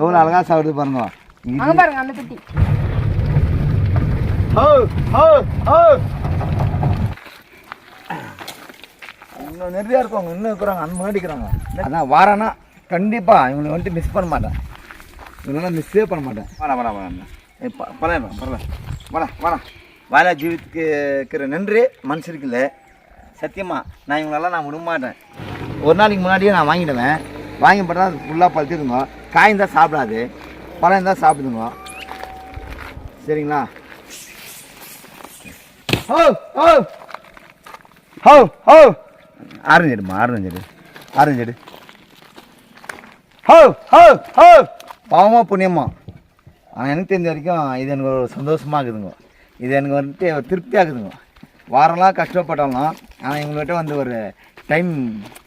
எவ்வளோ அழகா சாப்பிடுது பாருங்க. அங்க பாருங்க அந்த குட்டி. இன்னும் நிறையா இருக்கும், இன்னும் இருக்கிறாங்க, அன் மாட்டிக்கிறாங்க. அதான் வாரானா கண்டிப்பாக இவங்களை வந்துட்டு மிஸ் பண்ண மாட்டேன், இவங்களாம் மிஸ்ஸே பண்ண மாட்டேன். வாடா வாடா ஜீவித்துக்கு இருக்கிற நன்றி மனுஷருக்கு இல்லை. சத்தியமாக நான் இவங்களெல்லாம் நான் விட மாட்டேன். ஒரு நாளைக்கு முன்னாடியே நான் வாங்கிடுவேன். வாங்கி போட்டால் அது ஃபுல்லாக பழுத்திடுங்க. காயும் தான் சாப்பிடாது, பழம் தான் சாப்பிடுங்க. சரிங்களா? ஆரஞ்சு எடுமா, ஆரஞ்சு எடு. பாவமாக புண்ணியமா. ஆனால் எனக்கு தெரிஞ்ச வரைக்கும் இது எனக்கு ஒரு சந்தோஷமாக இருக்குதுங்க. இது எனக்கு வந்துட்டு திருப்தியாக இருக்குதுங்க. வாரம்லாம் கஷ்டப்பட்டாலும் ஆனால் எங்கள்கிட்ட வந்து ஒரு டைம்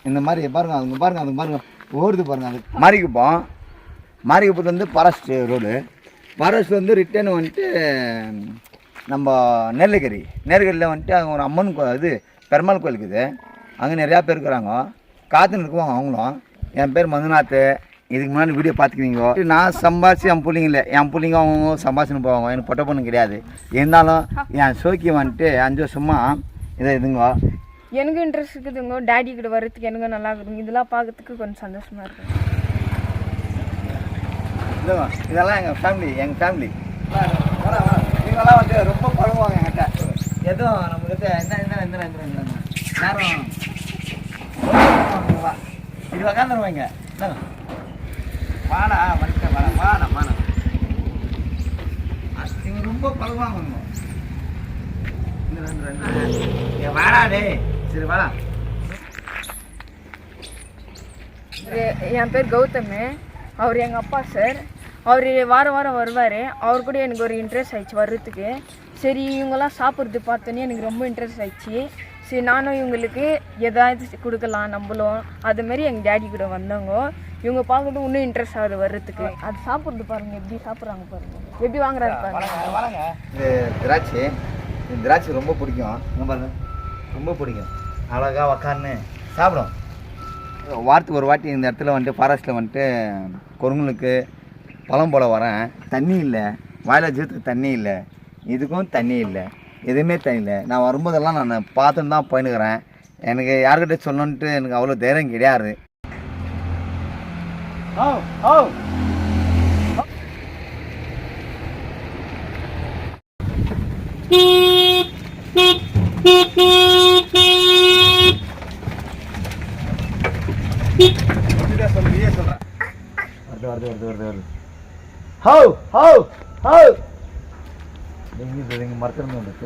இந்த மாதிரி பாருங்கள், அதுங்க பாருங்கள் ஓடுது பாருங்கள். அது மாரிக்குப்பம் வந்து ஃபாரஸ்ட் ரோடு. ஃபாரஸ்ட் வந்து ரிட்டர்ன் வந்துட்டு நம்ம நெல்லிக்கரியில் வந்துட்டு அங்கே ஒரு அம்மன் இது பெருமாள் கோயில் இருக்குது. அங்கே நிறையா பேர் இருக்கிறாங்க, காத்துன்னு இருக்குவாங்க அவங்களும். என் பேர் மதுநாத். இதுக்கு முன்னாடி வீடியோ பார்த்துக்கிறீங்க. நான் சம்பாதிச்சு என் பிள்ளைங்க அவங்க சம்பாதிச்சுன்னு போவாங்க. எனக்கு பொட்டை பொண்ணு கிடையாது. இருந்தாலும் என் சோக்கி வந்துட்டு 5 வருஷமா இதுங்க எனக்கு இன்ட்ரெஸ்ட் இருக்குதுங்க. டேடி கிட்ட வர்றதுக்கு எனக்கு நல்லா இருக்குதுங்க. இதெல்லாம் பார்க்கறதுக்கு கொஞ்சம் சந்தோஷமாக இருக்கும். இல்லைங்க, இதெல்லாம் எங்கள் ஃபேமிலி இவங்கெல்லாம் வந்து ரொம்ப பழகுவாங்க என்கிட்ட. எதுவும் நம்மக்கிட்ட எந்த நேரம் இது உக்காந்துருவாங்க. வாடா இவங்க ரொம்ப பழகுவாங்க. வாடா டே, சரி வாடா. என் பேர் கௌதம். அவர் எங்கள் அப்பா சார். அவர் வாரம் வருவார். அவர் கூட எனக்கு ஒரு இன்ட்ரெஸ்ட் ஆயிடுச்சு வர்றதுக்கு. சரி இவங்கெல்லாம் சாப்பிட்றது பார்த்தோன்னே எனக்கு ரொம்ப இன்ட்ரெஸ்ட் ஆயிடுச்சு. சரி நானும் இவங்களுக்கு எதாவது கொடுக்கலாம் நம்மளும். அதுமாரி எங்கள் டேடி கூட வந்தவங்க. இவங்க பார்க்கட்டும் இன்னும் இன்ட்ரெஸ்ட் ஆகுது வர்றதுக்கு. அது சாப்பிட்றது பாருங்கள், எப்படி சாப்பிட்றாங்க பாருங்கள், எப்படி வாங்குறாரு பாருங்கள். இது திராட்சை ரொம்ப பிடிக்கும் பாருங்க, ரொம்ப பிடிக்கும். அழகாக உக்கான்னு சாப்பிடும். வாரத்துக்கு ஒரு வாட்டி இந்த இடத்துல வந்துட்டு ஃபாரஸ்ட்டில் வந்துட்டு குரங்குகளுக்கு பழம் போல வரேன். தண்ணி இல்லை, வாயில ஜீவத்துக்கு தண்ணி இல்லை, இதுக்கும் தண்ணி இல்லை, எதுவுமே தண்ணி இல்லை. நான் வரும்போதெல்லாம் நான் பார்த்துன்னு தான் போயினுக்கிறேன். எனக்கு யார்கிட்ட சொல்லணுன்ட்டு எனக்கு அவ்வளோ தைரியம் கிடையாது. வருது. எங்க மரத்துல வந்துச்சு.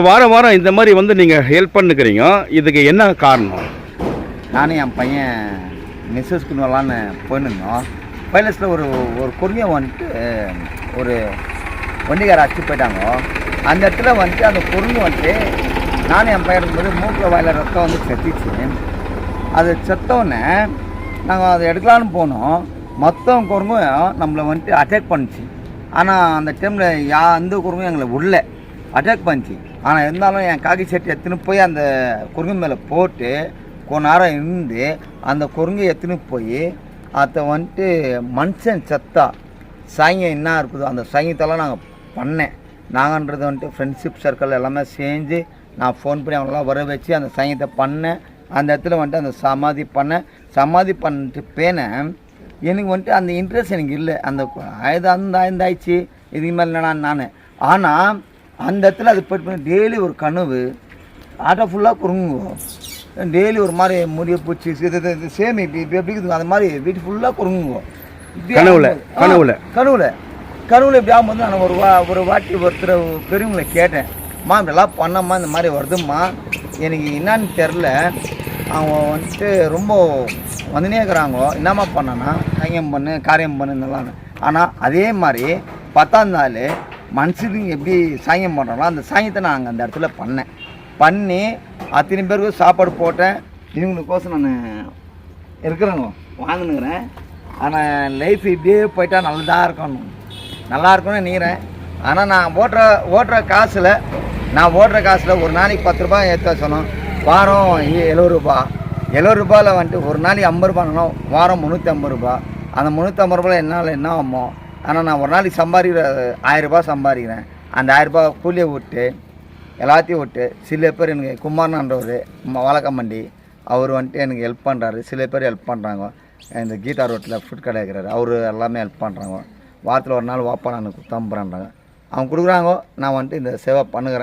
வாரம் இந்த மாதிரி வந்து நீங்கள் ஹெல்ப் பண்ணுக்கிறீங்க, இதுக்கு என்ன காரணம்? நானும் என் பையன் மிஸ்ஸஸ் குன்வலான்னு போயிருந்தோம். பைலஸில் ஒரு குருவியை வந்துட்டு ஒரு வண்டிக்கார அடிச்சு போயிட்டாங்க. அந்த இடத்துல வந்துட்டு அந்த குருங்கு வந்துட்டு நானும் என் பையன் இருக்கும்போது மூக்கில் வாயில் ரத்தம் வந்து செத்துச்சு. அது செத்தோடனே நாங்கள் அதை எடுக்கலான்னு போனோம். மொத்தம் குரங்கும் நம்மளை வந்துட்டு அட்டாக் பண்ணிச்சு. ஆனால் அந்த டைமில் எந்த குரங்கும் எங்களை உள்ள அட்டாக் பண்ணிச்சு. ஆனால் இருந்தாலும் என் காக்கி செட்டு எடுத்துன்னு போய் அந்த குரங்கு மேலே போட்டு கொஞ்ச நேரம் இருந்து அந்த குரங்கு எடுத்துன்னு போய் அதை வந்துட்டு மனுஷன் செத்தா சாங்கியம் என்ன இருக்குதோ அந்த சாங்கியத்தெல்லாம் நாங்கள் பண்ணேன். நாங்கன்றது வந்துட்டு ஃப்ரெண்ட்ஷிப் சர்க்கிள் எல்லாமே செஞ்சு நான் ஃபோன் பண்ணி அவங்களெலாம் வர வச்சு அந்த சாங்கியத்தை பண்ணேன். அந்த இடத்துல வந்துட்டு அந்த சமாதி பண்ணிட்டு பேனேன். எனக்கு வந்துட்டு அந்த இன்ட்ரெஸ்ட் எனக்கு இல்லை. அந்த ஆயிடுச்சு இதுக்கு மேலே நான் ஆனால் அந்த இடத்துல அது போய்ட்டு டெய்லி ஒரு கனவு ஆட்டோ ஃபுல்லாக குறுங்குவோம். டெய்லி ஒரு மாதிரி முடிய பூச்சி இது சேமி இப்போ எப்படி இருக்குதுங்க அந்த மாதிரி வீட்டு ஃபுல்லாக குறுங்குங்க கனவுல இப்படி ஆகும்போது நான் ஒரு வாட்டி ஒருத்தர் பெரியவங்களை கேட்டேன், மா இப்படிலாம் பண்ணம்மா இந்த மாதிரி வருதும்மா எனக்கு என்னான்னு தெரில, அவங்க வந்துட்டு ரொம்ப வந்துனே இருக்கிறாங்க, என்னம்மா பண்ணனா காரியம் பண்ணுலாம். ஆனால் அதே மாதிரி 10ஆம் நாள் மனுஷனுக்கு எப்படி சாங்கியம் பண்ணுறாங்களோ அந்த சாங்கியத்தை நான் அங்கே அந்த இடத்துல பண்ணி அத்தனை பேருக்கு சாப்பாடு போட்டேன். இவங்களுக்கோசம் நான் இருக்கிறேங்க வாங்கினுக்கிறேன். ஆனால் லைஃப் இப்படியே போயிட்டா நல்லா இருக்கணும்னு நினைக்கிறேன். ஆனால் நான் ஓட்டுற காசில் ஒரு நாளைக்கு 10 ரூபாய் ஏற்ற சொன்னோம், வாரம் 70 ரூபாயில் வந்துட்டு ஒரு நாளைக்கு 50 ரூபாய், வாரம் 350 ரூபா. அந்த 350 ரூபாயில் என்னால் என்ன ஆகுமோ, ஆனால் நான் ஒரு நாளைக்கு 1000 ரூபாய் சம்பாதிக்கிறேன். அந்த 1000 ரூபாய் கூலியை விட்டு எல்லாத்தையும் விட்டு சில பேர் எனக்கு குமாரன்றவர் வாழக்கம்பண்டி அவர் வந்துட்டு எனக்கு ஹெல்ப் பண்ணுறாரு, சில பேர் ஹெல்ப் பண்ணுறாங்க. இந்த கீதா ரோட்டில் ஃபுட் கடை இருக்கிறாரு, அவர் எல்லாமே ஹெல்ப் பண்ணுறாங்க. வாரத்தில் ஒரு நாள் வாப்பா நான் கொடுத்தாம்புறான்றாங்க, அவங்க கொடுக்குறாங்க, நான் வந்துட்டு இந்த சேவை பண்ணுகிறேன்.